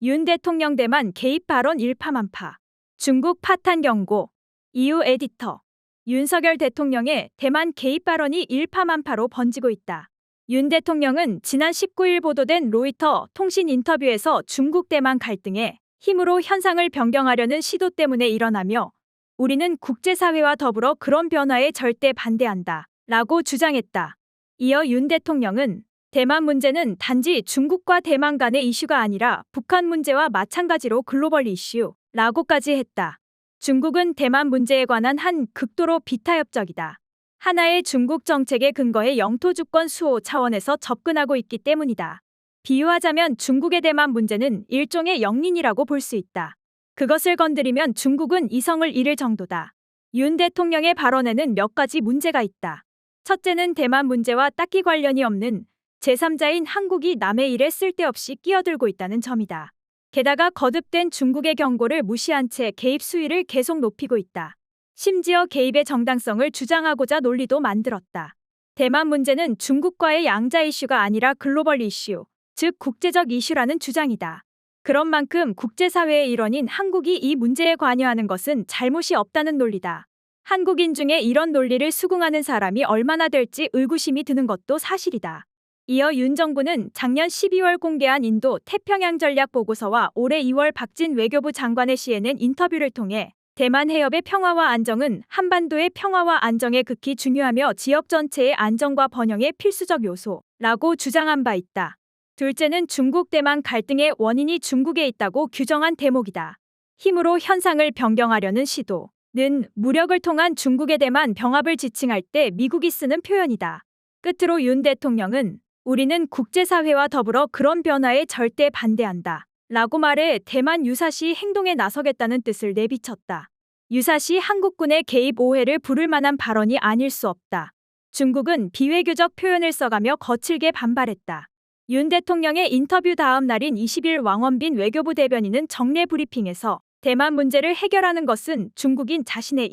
윤 대통령 대만 개입 발언 일파만파. 중국 파탄 경고. 이유 에디터. 윤석열 대통령의 대만 개입 발언이 일파만파로 번지고 있다. 윤 대통령은 지난 19일 보도된 로이터 통신 인터뷰에서 중국 대만 갈등에 힘으로 현상을 변경하려는 시도 때문에 일어나며 우리는 국제사회와 더불어 그런 변화에 절대 반대한다 라고 주장했다. 이어 윤 대통령은 대만 문제는 단지 중국과 대만 간의 이슈가 아니라 북한 문제와 마찬가지로 글로벌 이슈라고까지 했다. 중국은 대만 문제에 관한 한 극도로 비타협적이다. 하나의 중국 정책의 근거에 영토 주권 수호 차원에서 접근하고 있기 때문이다. 비유하자면 중국의 대만 문제는 일종의 영린이라고 볼 수 있다. 그것을 건드리면 중국은 이성을 잃을 정도다. 윤 대통령의 발언에는 몇 가지 문제가 있다. 첫째는 대만 문제와 딱히 관련이 없는 제3자인 한국이 남의 일에 쓸데없이 끼어들고 있다는 점이다. 게다가 거듭된 중국의 경고를 무시한 채 개입 수위를 계속 높이고 있다. 심지어 개입의 정당성을 주장하고자 논리도 만들었다. 대만 문제는 중국과의 양자 이슈가 아니라 글로벌 이슈, 즉 국제적 이슈라는 주장이다. 그런 만큼 국제사회의 일원인 한국이 이 문제에 관여하는 것은 잘못이 없다는 논리다. 한국인 중에 이런 논리를 수긍하는 사람이 얼마나 될지 의구심이 드는 것도 사실이다. 이어 윤 정부는 작년 12월 공개한 인도 태평양 전략 보고서와 올해 2월 박진 외교부 장관의 CNN 인터뷰를 통해 대만 해협의 평화와 안정은 한반도의 평화와 안정에 극히 중요하며 지역 전체의 안정과 번영의 필수적 요소라고 주장한 바 있다. 둘째는 중국 대만 갈등의 원인이 중국에 있다고 규정한 대목이다. 힘으로 현상을 변경하려는 시도는 무력을 통한 중국의 대만 병합을 지칭할 때 미국이 쓰는 표현이다. 끝으로 윤 대통령은 우리는 국제사회와 더불어 그런 변화에 절대 반대한다 라고 말해 대만 유사시 행동에 나서겠다는 뜻을 내비쳤다. 유사시 한국군의 개입 오해를 부를 만한 발언이 아닐 수 없다. 중국은 비외교적 표현을 써가며 거칠게 반발했다. 윤 대통령의 인터뷰 다음 날인 20일 왕원빈 외교부 대변인은 정례 브리핑에서 대만 문제를 해결하는 것은 중국인 자신의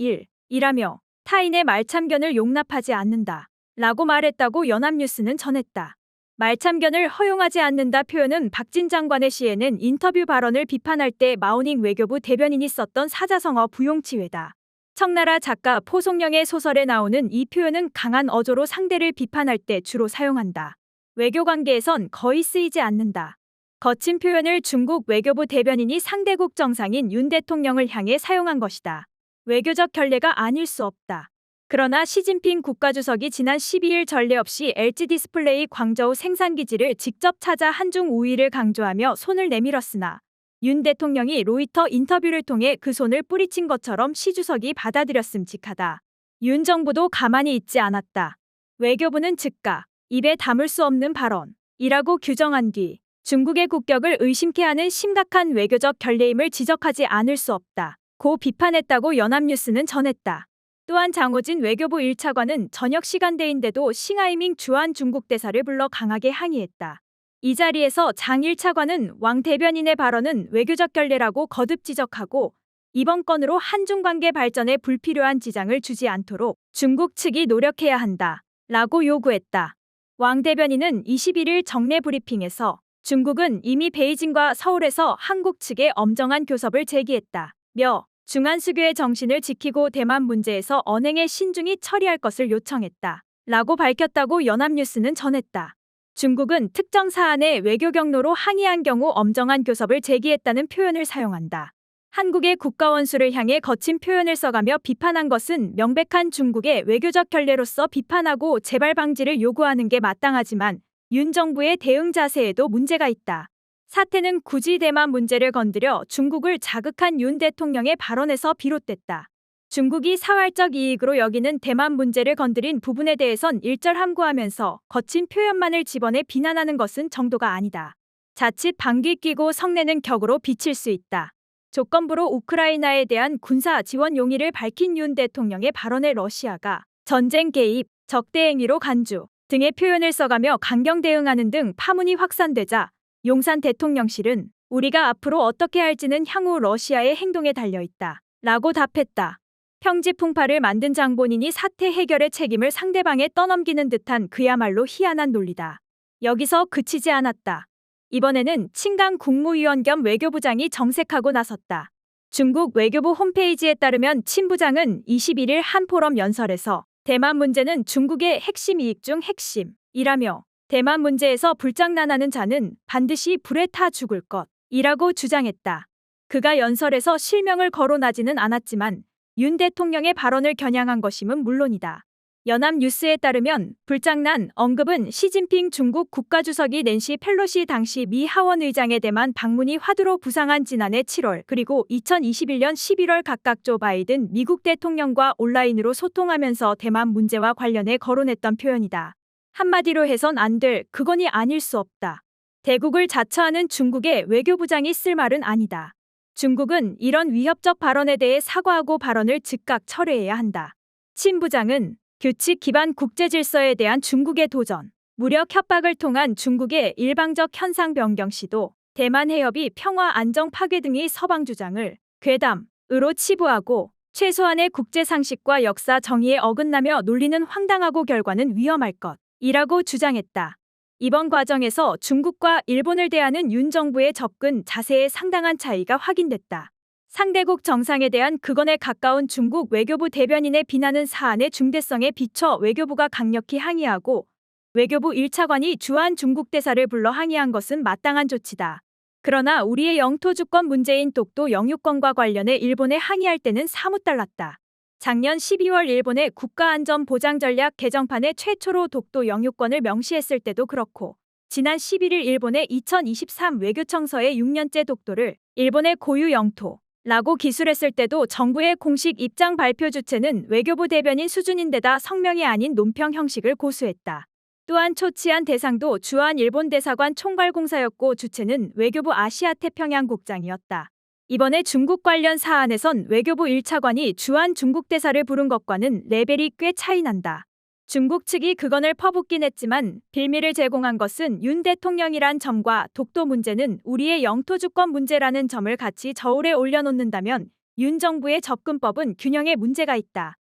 일이라며 타인의 말참견을 용납하지 않는다 라고 말했다고 연합뉴스는 전했다. 말참견을 허용하지 않는다 표현은 박진 장관의 CNN 인터뷰 발언을 비판할 때 마오닝 외교부 대변인이 썼던 사자성어 부용치회다. 청나라 작가 포송영의 소설에 나오는 이 표현은 강한 어조로 상대를 비판할 때 주로 사용한다. 외교관계에선 거의 쓰이지 않는다. 거친 표현을 중국 외교부 대변인이 상대국 정상인 윤 대통령을 향해 사용한 것이다. 외교적 결례가 아닐 수 없다. 그러나 시진핑 국가주석이 지난 12일 전례 없이 LG 디스플레이 광저우 생산기지를 직접 찾아 한중 우위를 강조하며 손을 내밀었으나 윤 대통령이 로이터 인터뷰를 통해 그 손을 뿌리친 것처럼 시 주석이 받아들였음직하다. 윤 정부도 가만히 있지 않았다. 외교부는 즉각 입에 담을 수 없는 발언이라고 규정한 뒤 중국의 국격을 의심케 하는 심각한 외교적 결례임을 지적하지 않을 수 없다. 고 비판했다고 연합뉴스는 전했다. 또한 장호진 외교부 1차관은 저녁 시간대인데도 싱하이밍 주한 중국 대사를 불러 강하게 항의했다. 이 자리에서 장 1차관은 왕 대변인의 발언은 외교적 결례라고 거듭 지적하고 이번 건으로 한중 관계 발전에 불필요한 지장을 주지 않도록 중국 측이 노력해야 한다 라고 요구했다. 왕 대변인은 21일 정례 브리핑에서 중국은 이미 베이징과 서울에서 한국 측에 엄정한 교섭을 제기했다며 중한수교의 정신을 지키고 대만 문제에서 언행에 신중히 처리할 것을 요청했다 라고 밝혔다고 연합뉴스는 전했다. 중국은 특정 사안의 외교 경로로 항의한 경우 엄정한 교섭을 제기했다는 표현을 사용한다. 한국의 국가원수를 향해 거친 표현을 써가며 비판한 것은 명백한 중국의 외교적 결례로서 비판하고 재발 방지를 요구하는 게 마땅하지만 윤 정부의 대응 자세에도 문제가 있다. 사태는 굳이 대만 문제를 건드려 중국을 자극한 윤 대통령의 발언에서 비롯됐다. 중국이 사활적 이익으로 여기는 대만 문제를 건드린 부분에 대해선 일절 함구하면서 거친 표현만을 집어내 비난하는 것은 정도가 아니다. 자칫 방귀 뀌고 성내는 격으로 비칠 수 있다. 조건부로 우크라이나에 대한 군사 지원 용의를 밝힌 윤 대통령의 발언에 러시아가 전쟁 개입, 적대 행위로 간주 등의 표현을 써가며 강경 대응하는 등 파문이 확산되자 용산 대통령실은 우리가 앞으로 어떻게 할지는 향후 러시아의 행동에 달려있다 라고 답했다. 평지풍파를 만든 장본인이 사태 해결의 책임을 상대방에 떠넘기는 듯한 그야말로 희한한 논리다. 여기서 그치지 않았다. 이번에는 친강 국무위원 겸 외교부장이 정색하고 나섰다. 중국 외교부 홈페이지에 따르면 친 부장은 21일 한 포럼 연설에서 대만 문제는 중국의 핵심 이익 중 핵심이라며 대만 문제에서 불장난하는 자는 반드시 불에 타 죽을 것이라고 주장했다. 그가 연설에서 실명을 거론하지는 않았지만 윤 대통령의 발언을 겨냥한 것임은 물론이다. 연합뉴스에 따르면 불장난 언급은 시진핑 중국 국가주석이 낸시 펠로시 당시 미 하원의장의 대만 방문이 화두로 부상한 지난해 7월 그리고 2021년 11월 각각 조 바이든 미국 대통령과 온라인으로 소통하면서 대만 문제와 관련해 거론했던 표현이다. 한마디로 해선 안 될 그건이 아닐 수 없다. 대국을 자처하는 중국의 외교부장이 쓸 말은 아니다. 중국은 이런 위협적 발언에 대해 사과하고 발언을 즉각 철회해야 한다. 친 부장은 규칙 기반 국제 질서에 대한 중국의 도전, 무력 협박을 통한 중국의 일방적 현상 변경 시도, 대만 해협이 평화 안정 파괴 등의 서방 주장을 괴담으로 치부하고 최소한의 국제 상식과 역사 정의에 어긋나며 논리는 황당하고 결과는 위험할 것이라고 주장했다. 이번 과정에서 중국과 일본을 대하는 윤 정부의 접근 자세에 상당한 차이가 확인됐다. 상대국 정상에 대한 극언에 가까운 중국 외교부 대변인의 비난은 사안의 중대성에 비춰 외교부가 강력히 항의하고 외교부 1차관이 주한 중국 대사를 불러 항의한 것은 마땅한 조치다. 그러나 우리의 영토 주권 문제인 독도 영유권과 관련해 일본에 항의할 때는 사뭇 달랐다. 작년 12월 일본의 국가안전보장전략 개정판에 최초로 독도 영유권을 명시했을 때도 그렇고 지난 11일 일본의 2023 외교청서에 6년째 독도를 일본의 고유 영토 라고 기술했을 때도 정부의 공식 입장 발표 주체는 외교부 대변인 수준인데다 성명이 아닌 논평 형식을 고수했다. 또한 초치한 대상도 주한 일본 대사관 총괄공사였고 주체는 외교부 아시아태평양국장이었다. 이번에 중국 관련 사안에선 외교부 1차관이 주한 중국 대사를 부른 것과는 레벨이 꽤 차이 난다. 중국 측이 그건을 퍼붓긴 했지만 빌미를 제공한 것은 윤 대통령이란 점과 독도 문제는 우리의 영토 주권 문제라는 점을 같이 저울에 올려놓는다면 윤 정부의 접근법은 균형에 문제가 있다.